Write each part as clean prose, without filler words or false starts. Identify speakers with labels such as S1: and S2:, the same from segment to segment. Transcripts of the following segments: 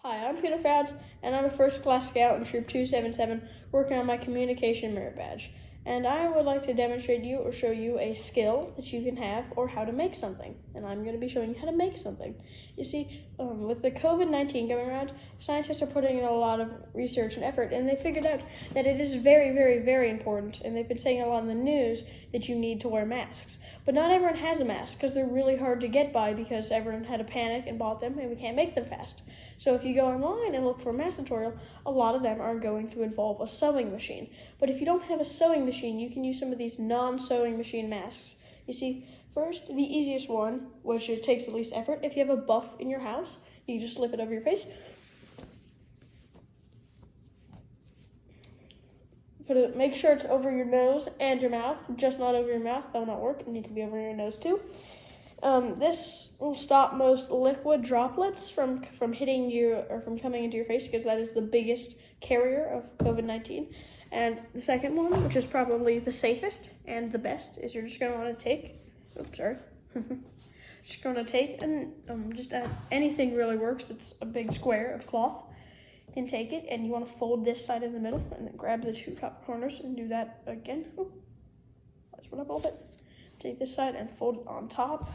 S1: Hi, I'm Peter Fouts, and I'm a first class scout in Troop 277 working on my communication merit badge. And I would like to demonstrate you or show you a skill that you can have or how to make something. And I'm going to be showing you how to make something. You see, with the COVID-19 going around, scientists are putting in a lot of research and effort, and they figured out that it is very, very, very important, and they've been saying a lot in the news that you need to wear masks. But not everyone has a mask because they're really hard to get by because everyone had a panic and bought them, and we can't make them fast. So if you go online and look for a mask tutorial, a lot of them are going to involve a sewing machine. But if you don't have a sewing machine, you can use some of these non-sewing machine masks. You see, first, the easiest one, which it takes the least effort, if you have a buff in your house, you can just slip it over your face. Make sure it's over your nose and your mouth, just not over your mouth. That will not work. It needs to be over your nose too. This will stop most liquid droplets from hitting you or from coming into your face because that is the biggest carrier of COVID-19. And the second one, which is probably the safest and the best, is you're just going to want to take, just going to take, and anything really works that's a big square of cloth, and take it, and you want to fold this side in the middle, and then grab the two corners and do that again. That's what I fold it. Take this side and fold it on top.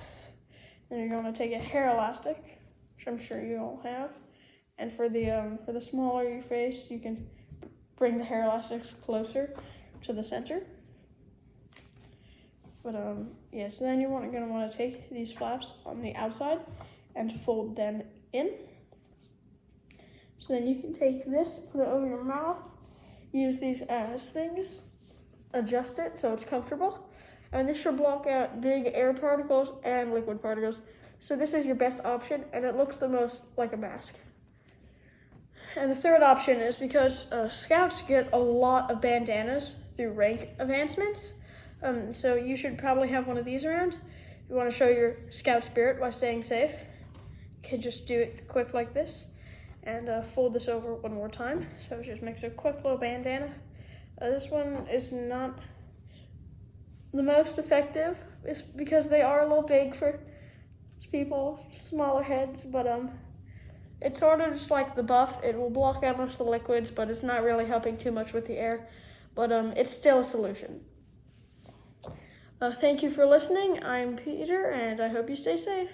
S1: Then you're going to take a hair elastic, which I'm sure you all have, and for the smaller your face, you can bring the hair elastics closer to the center. But yeah, so then you're going to want to take these flaps on the outside and fold them in. So then you can take this, put it over your mouth, use these as things, adjust it so it's comfortable, and this should block out big air particles and liquid particles. So this is your best option, and it looks the most like a mask. And the third option is because scouts get a lot of bandanas through rank advancements, so you should probably have one of these around. If you want to show your scout spirit while staying safe, you can just do it quick like this. And fold this over one more time. So it just makes a quick little bandana. This one is not the most effective. It's because they are a little big for people, smaller heads, but it's sort of just like the buff. It will block out most of the liquids, but it's not really helping too much with the air. But it's still a solution. Thank you for listening. I'm Peter, and I hope you stay safe.